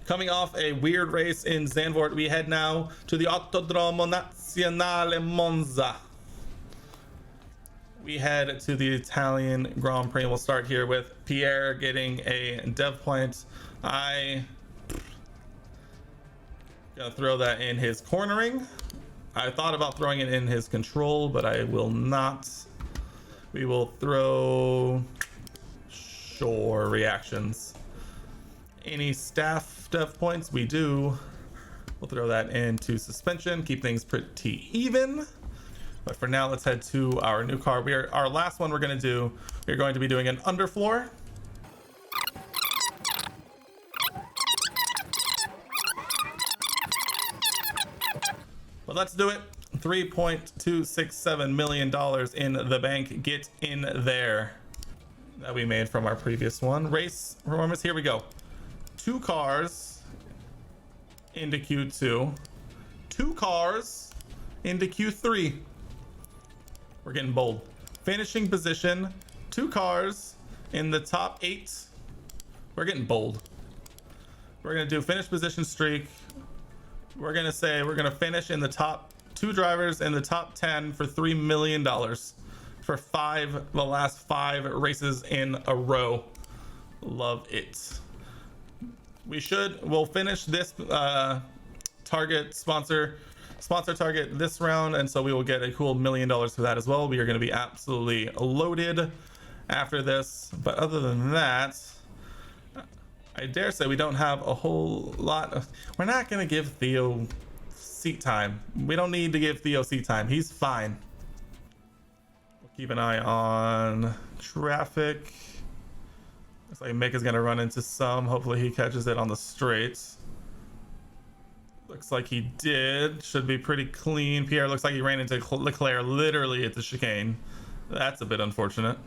Coming off a weird race in Zandvoort, we head now to the Autodromo Nazionale Monza. We head to the Italian Grand Prix. We'll start here with Pierre getting a dev point. I gotta throw that in his cornering. I thought about throwing it in his control, but I will not. We will throw sure reactions. Any staff dev points we do, we'll throw that into suspension, keep things pretty even. But for now, let's head to our new car. Our last one we're going to do, we're going to be doing an underfloor. But let's do it. $3.267 million in the bank. Get in there. That we made from our previous one. Race performance, here we go. 2 cars into Q2. 2 cars into Q3. We're getting bold. Finishing position, 2 cars in the top 8. We're getting bold. We're gonna do finish position streak. We're gonna say we're gonna finish in the top 2 drivers in the top 10 for $3 million for the last 5 races in a row. Love it. We'll finish this target sponsor target this round, and so we will get a cool $1 million for that as well. We are going to be absolutely loaded after this, but other than that, I dare say we don't have a whole lot of. We're not going to give Theo seat time. We don't need to give Theo seat time. He's fine. We'll keep an eye on traffic. Looks like Mick is going to run into some. Hopefully he catches it on the straights. Looks like he did. Should be pretty clean. Pierre looks like he ran into Leclerc literally at the chicane. That's a bit unfortunate.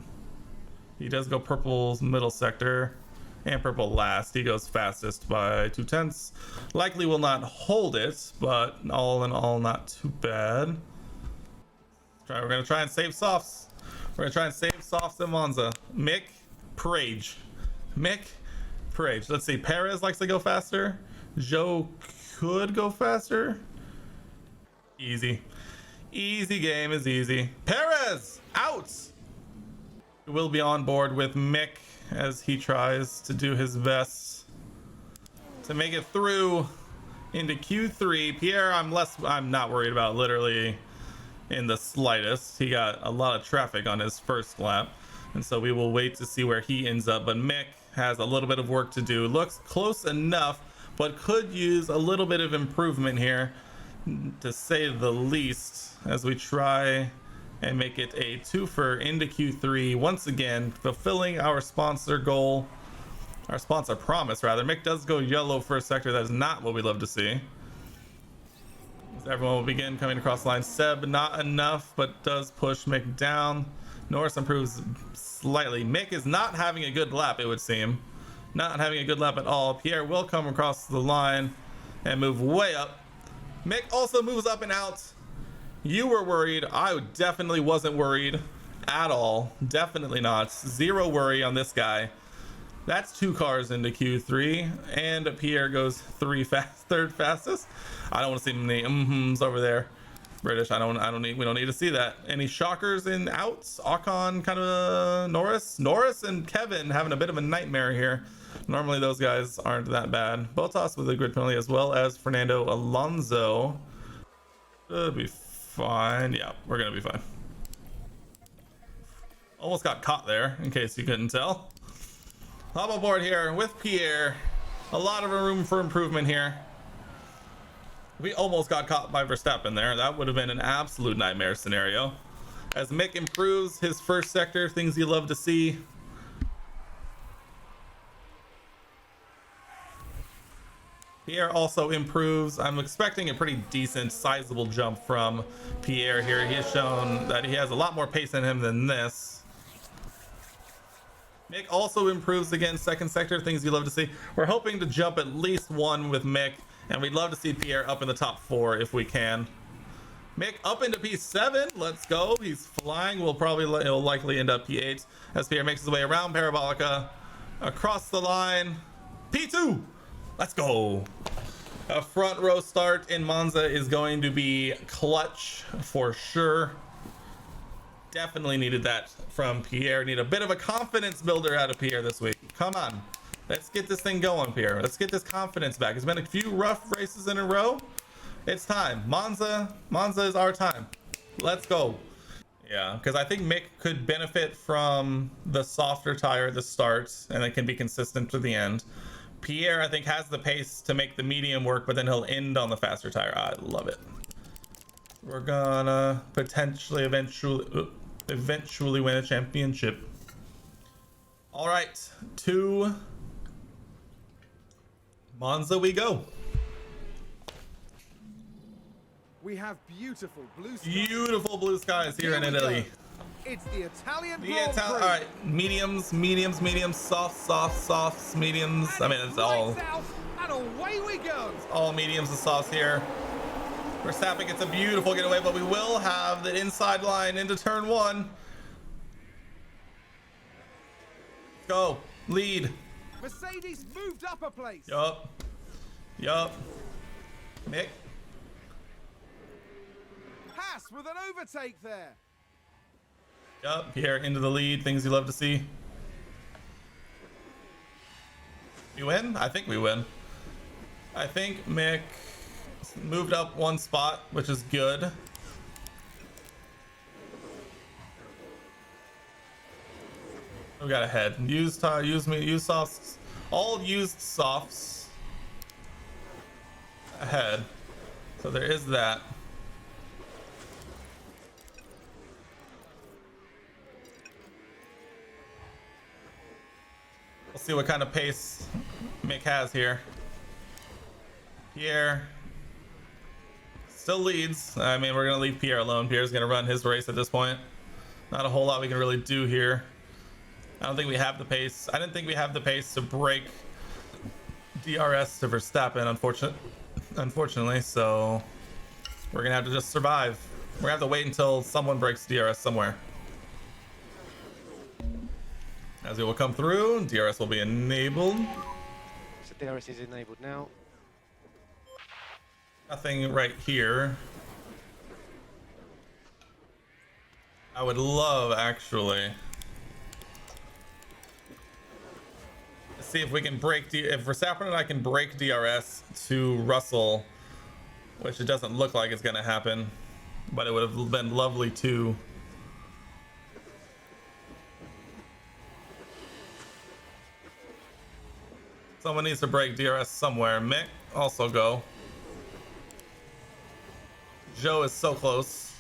He does go purple's middle sector and purple last. He goes fastest by 2/10. Likely will not hold it, but all in all, not too bad. We're going to try and save softs. We're going to try and save softs in Monza. Mick Prage. Let's see. Perez likes to go faster. Joe could go faster. Easy game is easy. Perez out. We will be on board with Mick as he tries to do his best to make it through into Q3. Pierre, I'm not worried about literally in the slightest. He got a lot of traffic on his first lap, and so we will wait to see where he ends up. But Mick has a little bit of work to do. Looks close enough, but could use a little bit of improvement here, to say the least, as we try and make it a twofer into Q3. Once again, fulfilling our sponsor goal, our sponsor promise rather. Mick does go yellow for a sector. That is not what we love to see. Everyone will begin coming across the line. Seb, not enough, but does push Mick down. Norris improves slightly. Mick is not having a good lap, it would seem. Not having a good lap at all. Pierre will come across the line and move way up. Mick also moves up and out. You were worried. I definitely wasn't worried at all. Definitely not. Zero worry on this guy. That's 2 cars into Q3, and Pierre goes third fastest. I don't want to see many over there. British. We don't need to see that. Any shockers in outs? Ocon, kind of Norris and Kevin having a bit of a nightmare here. Normally those guys aren't that bad. Bottas with a grid penalty, as well as Fernando Alonso. Should be fine. Yeah, we're gonna be fine. Almost got caught there, in case you couldn't tell. Hop aboard here with Pierre. A lot of room for improvement here. We almost got caught by Verstappen there. That would have been an absolute nightmare scenario. As Mick improves his first sector, things you love to see. Pierre also improves. I'm expecting a pretty decent, sizable jump from Pierre here. He has shown that he has a lot more pace in him than this. Mick also improves again, second sector, things you love to see. We're hoping to jump at least 1 with Mick, and we'd love to see Pierre up in the top 4 if we can. Mick up into P7. Let's go. He's flying. He'll likely end up P8 as Pierre makes his way around Parabolica, across the line. P2. Let's go. A front row start in Monza is going to be clutch for sure. Definitely needed that from Pierre. Need a bit of a confidence builder out of Pierre this week. Come on. Let's get this thing going, Pierre. Let's get this confidence back. It's been a few rough races in a row. It's time. Monza is our time. Let's go. Yeah, because I think Mick could benefit from the softer tire at the start, and it can be consistent to the end. Pierre, I think, has the pace to make the medium work, but then he'll end on the faster tire. I love it. We're gonna potentially eventually win a championship. All right, to Monza we go. We have beautiful blue skies. Beautiful blue skies here in Italy. It's the Italian Grand Prix. All right, mediums, softs, mediums. I mean, it's all. And away we go. It's all mediums and softs here. Verstappen gets a beautiful getaway, but we will have the inside line into turn one. Go, lead. Mercedes moved up a place. Yup. Mick. Haas with an overtake there. Yup, Pierre into the lead. Things you love to see. We win? I think we win. I think Mick moved up one spot, which is good. We got ahead. Used softs. All used softs ahead. So there is that. We'll see what kind of pace Mick has here. Pierre still leads. I mean, we're gonna leave Pierre alone. Pierre's gonna run his race at this point. Not a whole lot we can really do here. I don't think we have the pace. I didn't think we have the pace to break DRS to Verstappen, unfortunately. So we're gonna have to just survive. We're gonna have to wait until someone breaks DRS somewhere. As it will come through, DRS will be enabled. So DRS is enabled now. Nothing right here. I would love, actually, to see if we can break if Verstappen and I can break DRS to Russell, which it doesn't look like it's gonna happen, but it would have been lovely too. Someone needs to break DRS somewhere. Mick, also go. Joe is so close.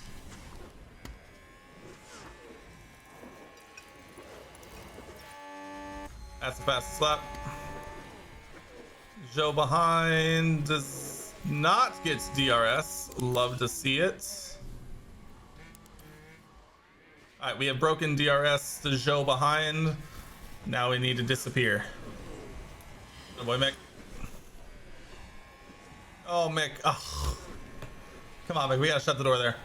That's the fastest lap. Joe behind does not get DRS. Love to see it. All right, we have broken DRS to Joe behind. Now we need to disappear. Good boy, Mick. Oh, Mick. Oh. Come on, Mick. We gotta shut the door there.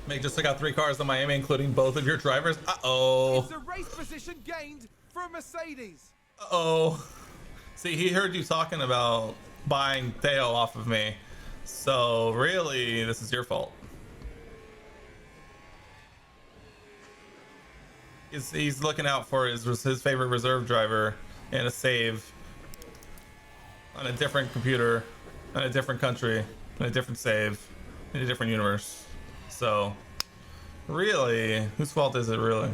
Mick just took out 3 cars in Miami, including both of your drivers. Uh-oh. It's a race position gained for Mercedes. Uh-oh. See, he heard you talking about buying Theo off of me. So, really, this is your fault. He's looking out for his favorite reserve driver in a save on a different computer, in a different country, in a different save, in a different universe. So, really, whose fault is it, really?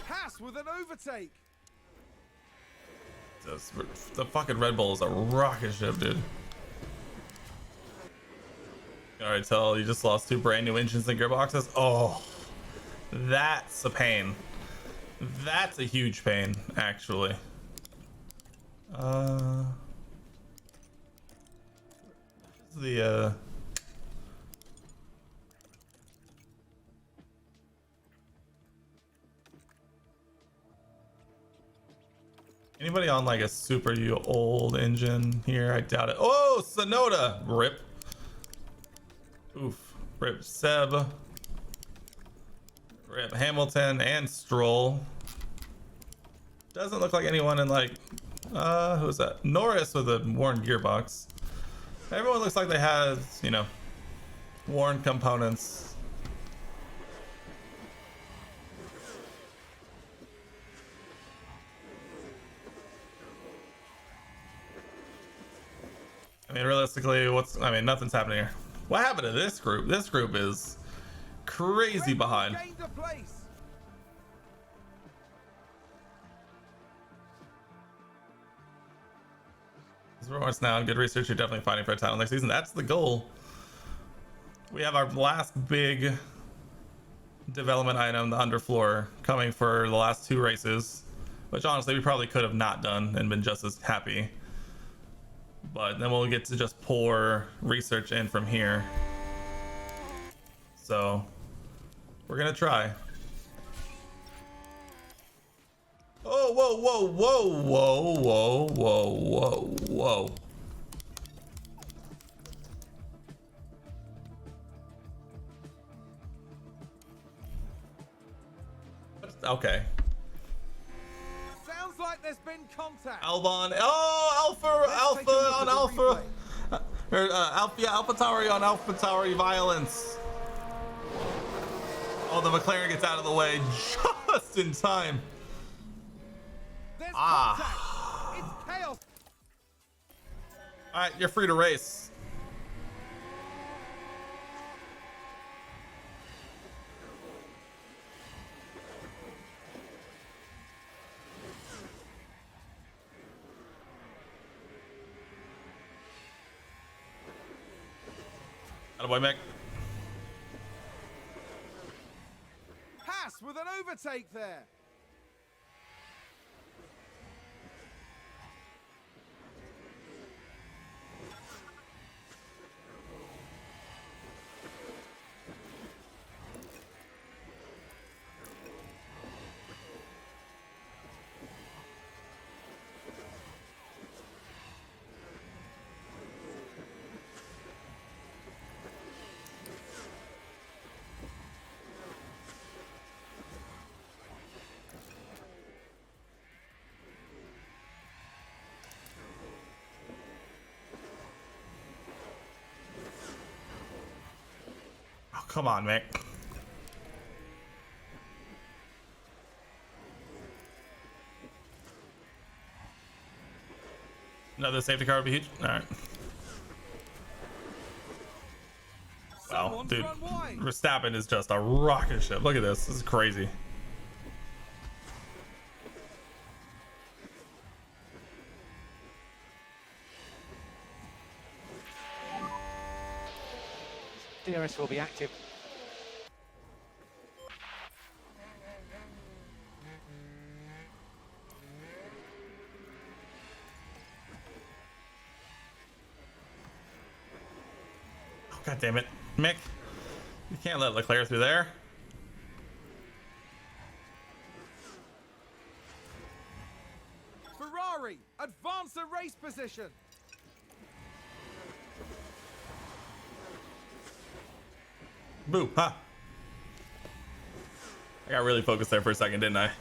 Haas with an overtake. The fucking Red Bull is a rocket ship, dude. You can already tell you just lost 2 brand new engines and gearboxes. Oh, that's a pain. That's a huge pain, actually. Anybody on like a super old engine here? I doubt it. Oh, Sonoda! Rip. Oof. Rip Seb. Rip Hamilton and Stroll. Doesn't look like anyone in like Who's that? Norris with a worn gearbox. Everyone looks like they have, you know, worn components. I mean, realistically, nothing's happening here. What happened to this group? This group is crazy Red Bull behind. gained a place. Roars now, good research. You're definitely fighting for a title next season. That's the goal. We have our last big development item, the underfloor, coming for the last 2 races, which honestly we probably could have not done and been just as happy. But then we'll get to just pour research in from here. So we're gonna try. Oh, whoa, whoa, whoa, whoa, whoa, whoa, whoa, whoa. Okay. Sounds like there's been contact. Albon. Oh, Alpha on Alpha. Alpha Tauri on Alpha Tauri violence. Oh, the McLaren gets out of the way just in time. There's contact. It's chaos. All right, you're free to race. Attaboy, Mick. Haas with an overtake there. Oh, come on, Mick. Another safety car would be huge. All right. Wow, Someone's dude, run wide. Verstappen is just a rocket ship. Look at this. This is crazy. DRS will be active. Oh, God damn it. Mick, you can't let Leclerc through there. Ferrari advance the race position. Boo, huh? I got really focused there for a second, didn't I? I'm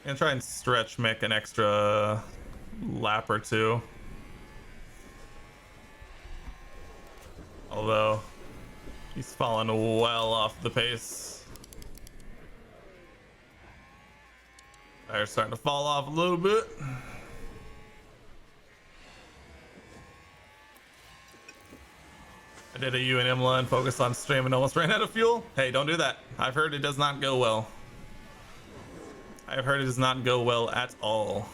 gonna try and stretch Mick an extra lap or 2. Although he's fallen well off the pace. They're starting to fall off a little bit. I did a U in Imola and focused on stream and almost ran out of fuel. Hey, don't do that. I've heard it does not go well. I've heard it does not go well at all.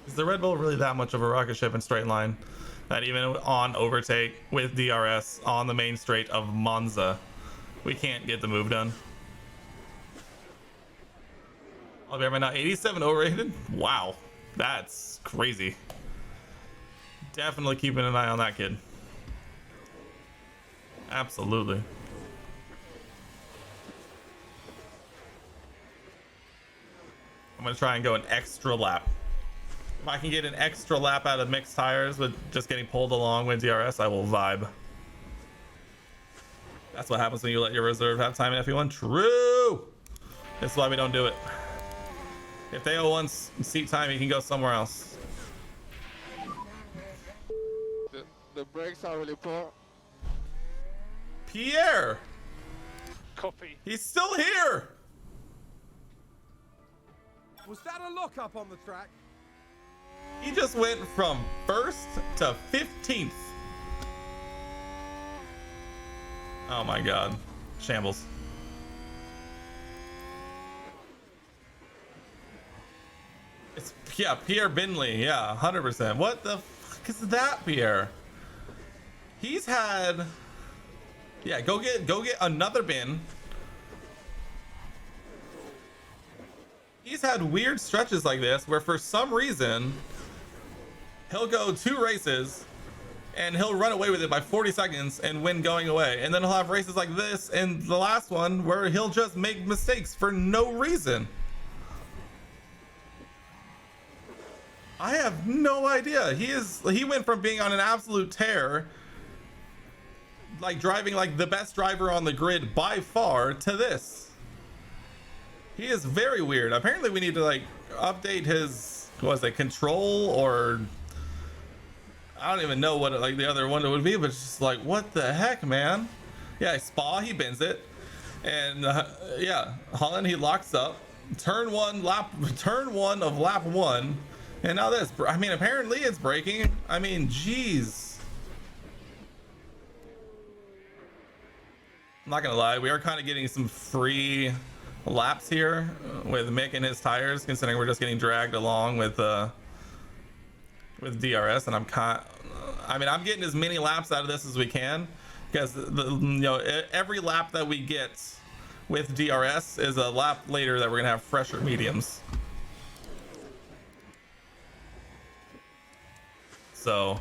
Is the Red Bull really that much of a rocket ship in straight line that even on overtake with DRS on the main straight of Monza, we can't get the move done? I'll be right now. 87 overrated? Wow, that's crazy. Definitely keeping an eye on that kid. Absolutely. gonna try and go an extra lap. If I can get an extra lap out of mixed tires with just getting pulled along with DRS, I will vibe. That's what happens when you let your reserve have time in F1. True. This is why we don't do it. If they owe one seat time, you can go somewhere else. The brakes are really poor. Pierre! Copy. He's still here! Was that a lock-up on the track? He just went from 1st to 15th. Oh my god. Shambles. It's, yeah, Pierre Binley. Yeah, 100%. What the fuck is that, Pierre? He's had... Yeah, go get another bin. He's had weird stretches like this where for some reason he'll go 2 races and he'll run away with it by 40 seconds and win going away. And then he'll have races like this and the last one where he'll just make mistakes for no reason. I have no idea. He went from being on an absolute tear, like driving like the best driver on the grid by far, to this. He is very weird. Apparently we need to like update his, what was it, control, or I don't even know what like the other one would be, but it's just like, what the heck, man? Yeah, Spa, he bends it. And yeah, Holland, he locks up. Turn one of lap 1. And now this, I mean, apparently it's braking. I mean, jeez. I'm not gonna lie, we are kind of getting some free laps here with Mick and his tires, considering we're just getting dragged along with DRS, and I'm getting as many laps out of this as we can, because every lap that we get with DRS is a lap later that we're gonna have fresher mediums. So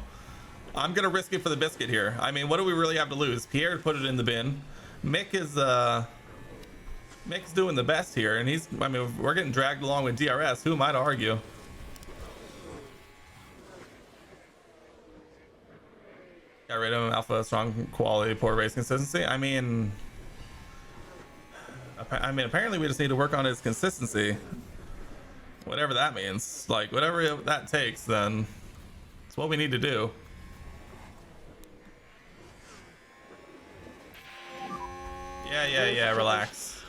I'm gonna risk it for the biscuit here. I mean, what do we really have to lose? Pierre put it in the bin. Mick's doing the best here, and we're getting dragged along with DRS. Who am I to argue? Got rid of him. Alpha, strong quality, poor race consistency. I mean, apparently we just need to work on his consistency. Whatever that means. Like, whatever that takes, then it's what we need to do. Yeah, relax.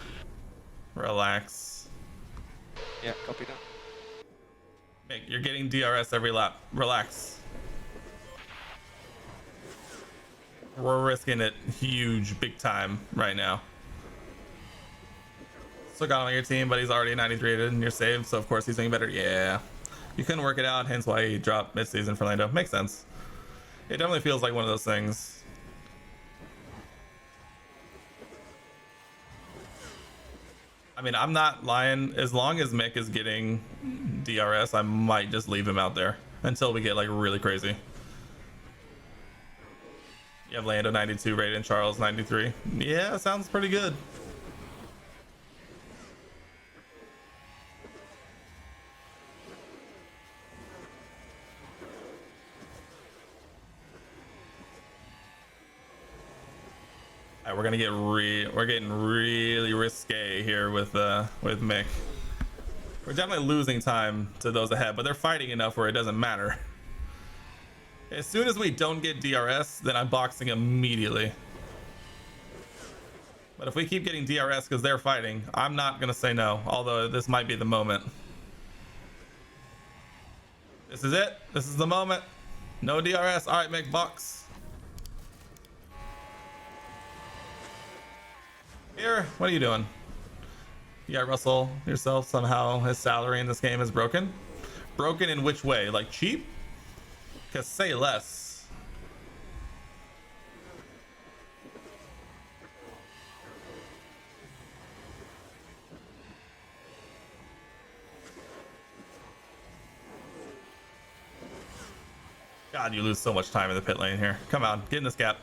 Relax. Yeah, copy that. Mick, you're getting DRS every lap. Relax. We're risking it huge, big time right now. Still got him on your team, but he's already 93 rated and you're saved, so of course he's doing better. Yeah. You couldn't work it out, hence why he dropped mid-season for Lando. Makes sense. It definitely feels like one of those things. I mean, I'm not lying. As long as Mick is getting DRS, I might just leave him out there until we get like really crazy. You have Lando 92 rated and Charles 93. Yeah, sounds pretty good. All right, we're getting really risque here with Mick. We're definitely losing time to those ahead, but they're fighting enough where it doesn't matter. As soon as we don't get DRS, then I'm boxing immediately. But if we keep getting DRS because they're fighting, I'm not gonna say no, although this might be the moment. This is it. This is the moment. No DRS. All right, Mick, box. Here, what are you doing? Yeah, Russell, yourself, somehow his salary in this game is broken. Broken in which way? Like cheap? Because say less. God, you lose so much time in the pit lane here. Come on, get in this gap.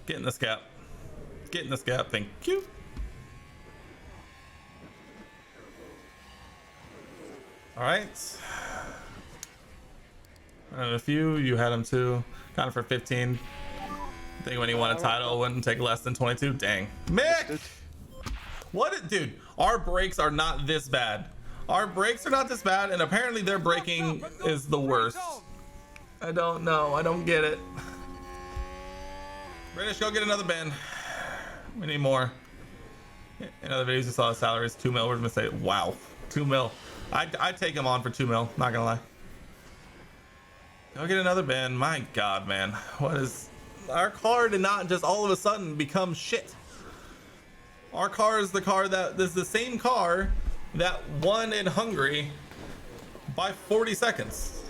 Get in this gap. Get in this gap. Thank you. All right. And a few, you had him too. Got him for 15. I think when he won a title, it wouldn't take less than 22. Dang. Mick! What? Dude, our brakes are not this bad. Our brakes are not this bad, and apparently their braking is the worst. I don't know. I don't get it. British, go get another bin. We need more. In other videos, you saw the salaries 2 mil. We're gonna say, wow, 2 mil. I'd take him on for 2 mil. Not gonna lie. Go get another bin. My God, man, what is? Our car did not just all of a sudden become shit. Our car is the car that is the same car that won in Hungary by 40 seconds.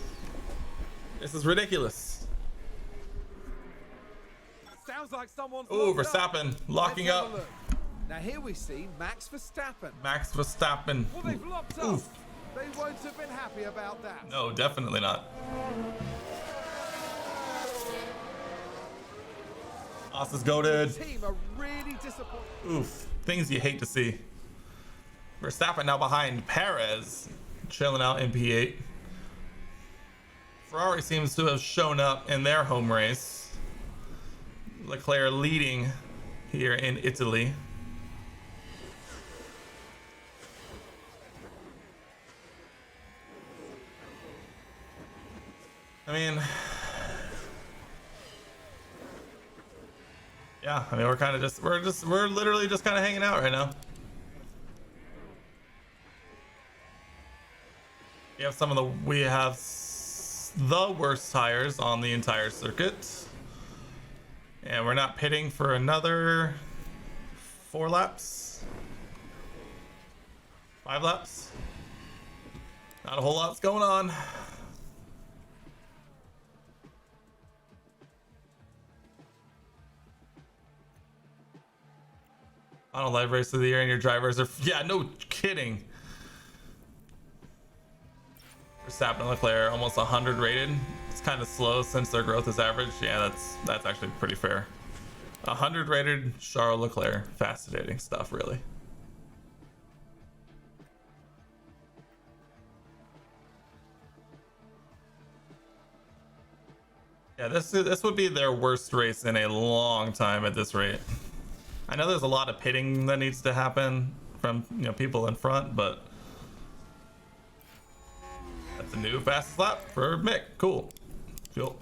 This is ridiculous. Sounds like someone's Ooh, locked up. Verstappen locking Let's have a up. look. Now here we see Max Verstappen. Max Verstappen. Well, they've locked up. Oof. They won't have been happy about that. No, definitely not. Haas is goated. The team are really disappointed. Oof. Things you hate to see. Verstappen now behind Perez, chilling out in P8. Ferrari seems to have shown up in their home race. Leclerc leading here in Italy. I mean, yeah, I mean, we're kind of just, we're literally just kind of hanging out right now. We have the worst tires on the entire circuit. And we're not pitting for another 4 laps. 5 laps. Not a whole lot's going on. On a live race of the year and your drivers are, yeah, no kidding. Verstappen and Leclerc almost 100 rated. It's kind of slow since their growth is average. Yeah, that's actually pretty fair. 100 rated Charles Leclerc. Fascinating stuff, really. Yeah, this would be their worst race in a long time at this rate. I know there's a lot of pitting that needs to happen from, you know, people in front, but that's a new fastest lap for Mick. Cool. Fuel.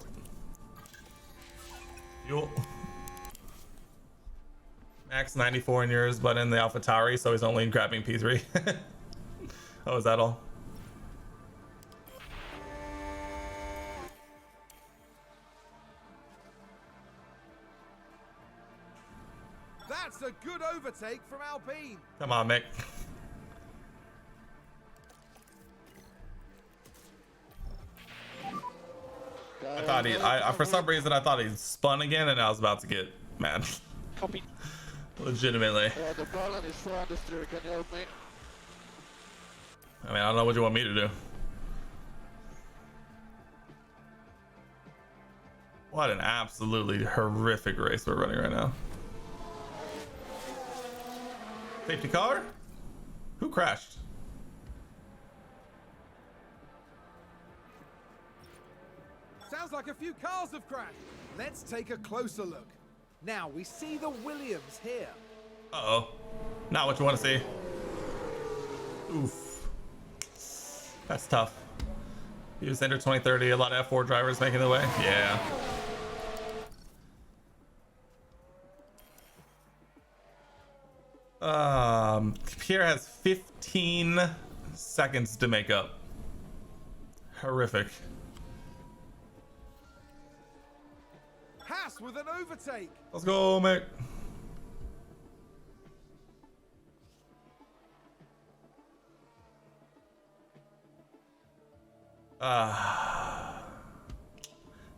Max 94 in yours, but in the AlphaTauri, so he's only grabbing P3. Oh, is that all? That's a good overtake from Alpine. Come on, Mick. I thought I for some reason I thought he spun again, and I was about to get mad. Copy. Legitimately. Yeah, the balance is so understeer. Can you help me? I mean, I don't know what you want me to do. What an absolutely horrific race we're running right now. Safety car? Who crashed? Sounds like a few cars have crashed. Let's take a closer look. Now we see the Williams here. Uh-oh. Not what you want to see. Oof. That's tough. US Ender 2030, a lot of F4 drivers making their way. Yeah. Pierre has 15 seconds to make up. Horrific. Haas with an overtake. Let's go, Mick.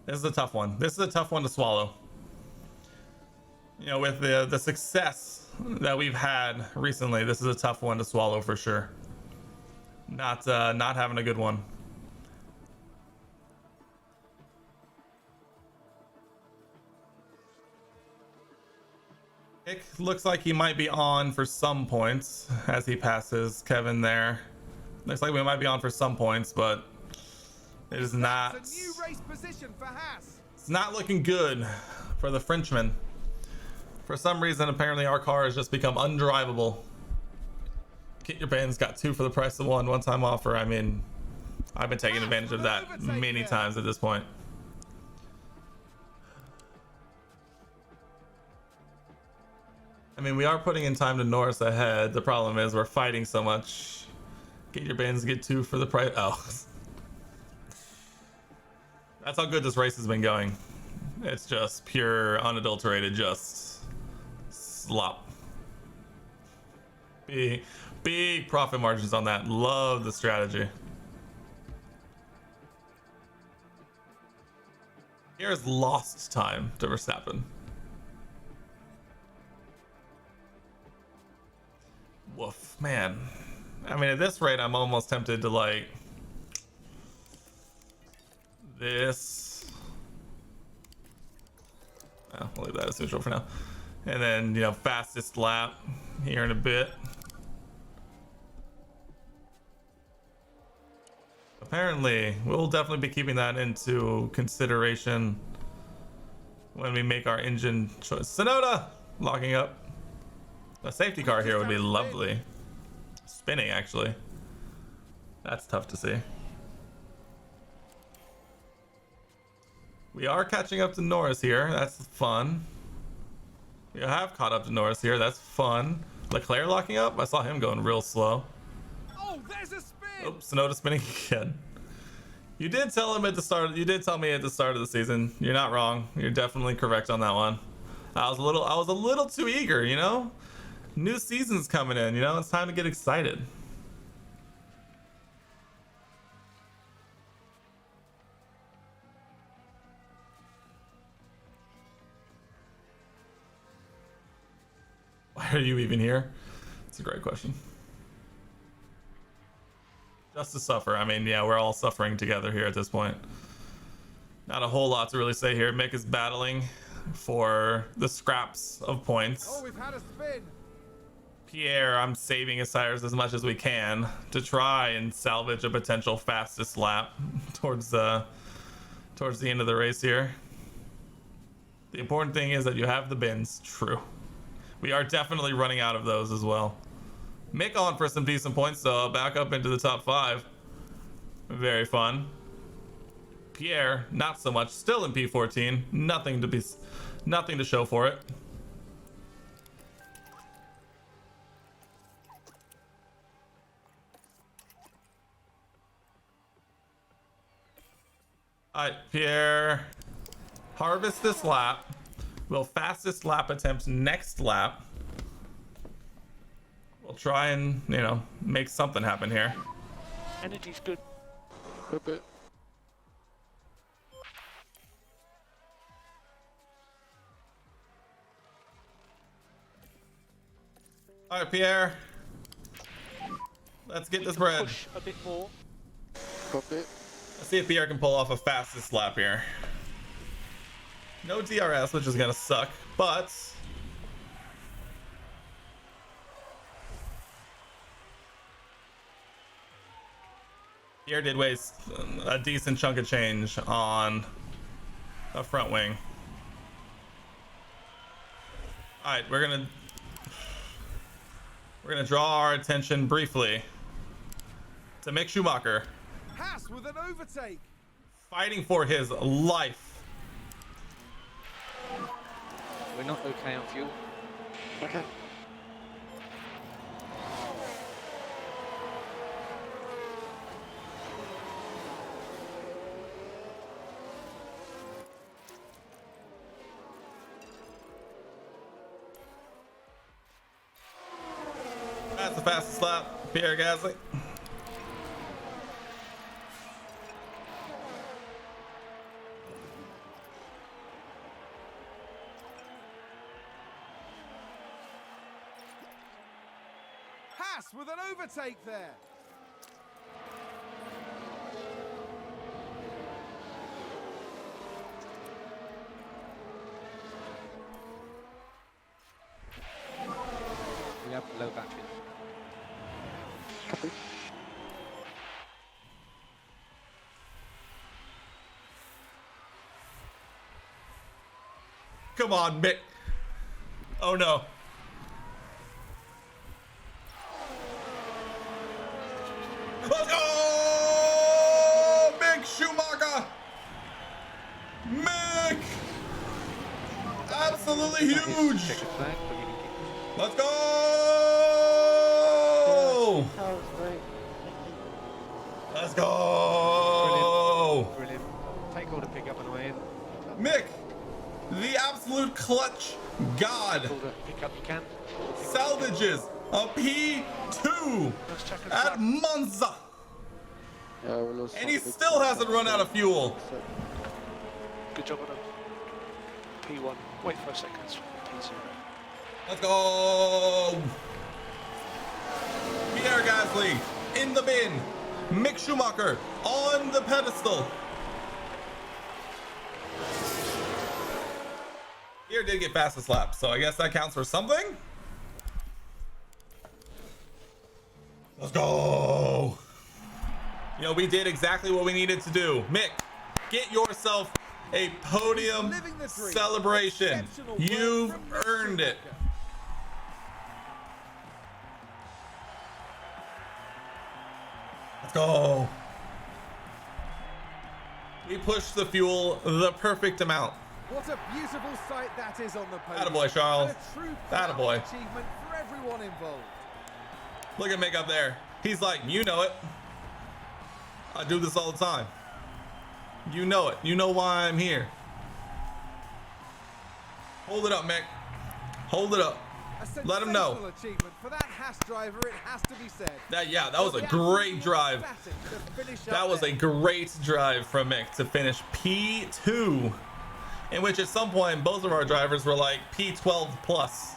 This is a tough one. This is a tough one to swallow. You know, with the success that we've had recently, this is a tough one to swallow for sure. Not having a good one. It looks like he might be on for some points as he passes Kevin there. Looks like we might be on for some points, but it is not. It's a new race position for Haas. It's not looking good for the Frenchman. For some reason, apparently our car has just become undrivable. Get your bands got 2 for the price of 1 one-time offer. I mean, I've been taking advantage of that many times at this point. I mean, we are putting in time to Norris ahead. The problem is we're fighting so much. Get your bands, get 2 for the price. Oh. That's how good this race has been going. It's just pure, unadulterated, just slop. Big profit margins on that. Love the strategy. Here's lost time to Verstappen. Woof, man. I mean, at this rate, I'm almost tempted to like this. Oh, we'll leave that as neutral for now. And then, you know, fastest lap here in a bit. Apparently, we'll definitely be keeping that into consideration when we make our engine choice. Sonoda locking up. A safety car here would be lovely. Spinning, actually. That's tough to see. We are catching up to Norris here. That's fun. We have caught up to Norris here. That's fun. Leclerc locking up. I saw him going real slow. Oh, there's a spin. Oops, Sonoda spinning again. You did tell him at the start. You did tell me at the start of the season. You're not wrong. You're definitely correct on that one. I was a little too eager, you know? New season's coming in, you know? It's time to get excited. Why are you even here? It's a great question. Just to suffer. I mean, yeah, we're all suffering together here at this point. Not a whole lot to really say here. Mick is battling for the scraps of points. Oh, we've had a spin. Pierre, I'm saving his tires as much as we can to try and salvage a potential fastest lap towards the end of the race here. The important thing is that you have the bins. True. We are definitely running out of those as well. Mick on for some decent points, though. Back up into the top 5. Very fun. Pierre, not so much. Still in P14. Nothing to show for it. Alright, Pierre. Harvest this lap. We'll fastest lap attempt next lap. We'll try and, you know, make something happen here. Energy's good. Good bit. Alright, Pierre. Let's get this bread. Push a bit more. Good bit. Let's see if Pierre can pull off a fastest lap here. No DRS, which is gonna suck, but Pierre did waste a decent chunk of change on a front wing. Alright, we're gonna draw our attention briefly to Mick Schumacher. Haas with an overtake. Fighting for his life. We're not okay on fuel. Okay. That's the fastest lap, Pierre Gasly. Haas with an overtake there. We have low battery. Copy. Come on, Mick. Oh no. Let's go! Mick Schumacher! Mick! Absolutely huge! Check the flag, but you can keep Let's go! That was great. Let's go! brilliant. Take all the pickup on the way in. Mick, the absolute clutch god, All the pickup you can. salvages a P2 Let's check it at out. Monza, Yeah, we lost and he some big still hasn't run out of fuel. Good job on them. P1. Wait 5 seconds. P0. Let's go! Pierre Gasly in the bin. Mick Schumacher on the pedestal. Pierre did get fastest lap, so I guess that counts for something. Let's go! You know, we did exactly what we needed to do. Mick, get yourself a podium Living the dream. celebration. Exceptional work You've from Mick earned it. Schumacher. Let's go. We pushed the fuel the perfect amount. What a beautiful sight that is on the podium. Attaboy, Charles. And a true Attaboy. proud achievement for everyone involved. Look at Mick up there. He's like, you know it. I do this all the time. You know it. You know why I'm here. Hold it up, Mick. Hold it up. A Let him know. sensational achievement for that Haas driver, it has to be said. That was a The great absolute drive. ecstatic to finish That up was a there. great drive from Mick to finish P2, in which at some point both of our drivers were like P12 plus.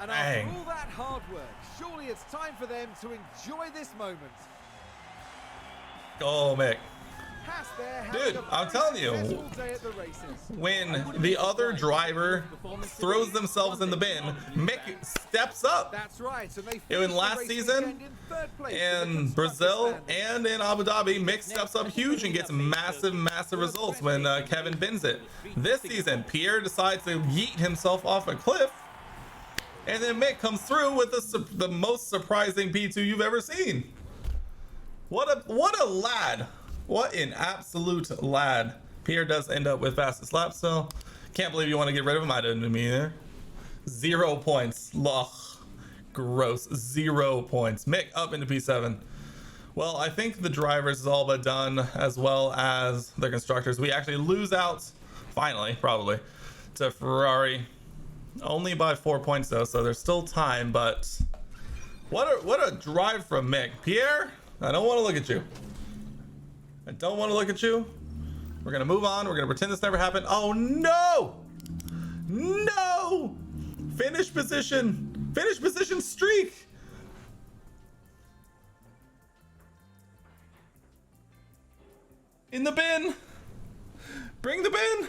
And after Bang. all that hard work, surely it's time for them to enjoy this moment. Go, Mick. Haas there having Dude, a I'm very telling you, successful day at the races. When the other driver throws themselves in the bin, Mick steps up. That's right, and they In finished the last race season, weekend in third place in the constructors' Brazil standings. and in Abu Dhabi, Mick steps up huge and gets massive results when Kevin bins it. This season, Pierre decides to yeet himself off a cliff, and then Mick comes through with the most surprising P2 you've ever seen. What a lad. What an absolute lad. Pierre does end up with fastest lap, so can't believe you want to get rid of him. I didn't mean either. 0 points. Ugh. Gross. 0 points. Mick up into P7. Well, I think the drivers is all but done, as well as the constructors. We actually lose out, finally, probably, to Ferrari. Only by 4 points though, so there's still time, but what a drive from Mick. Pierre, I don't want to look at you. I don't want to look at you. We're gonna move on. We're gonna pretend this never happened. Oh no! No! Finish position streak. In the bin. Bring the bin.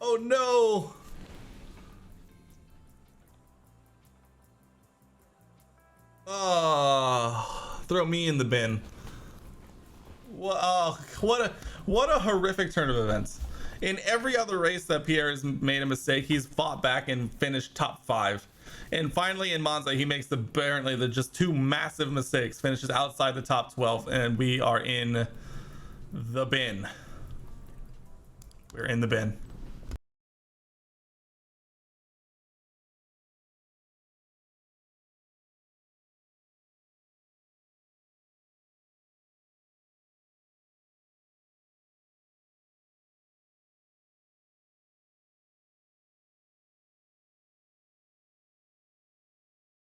Oh no! Oh, throw me in the bin. What a horrific turn of events. In every other race that Pierre has made a mistake, he's fought back and finished top 5. And finally in Monza, he makes apparently the just 2 massive mistakes, finishes outside the top 12, and we are in the bin. We're in the bin.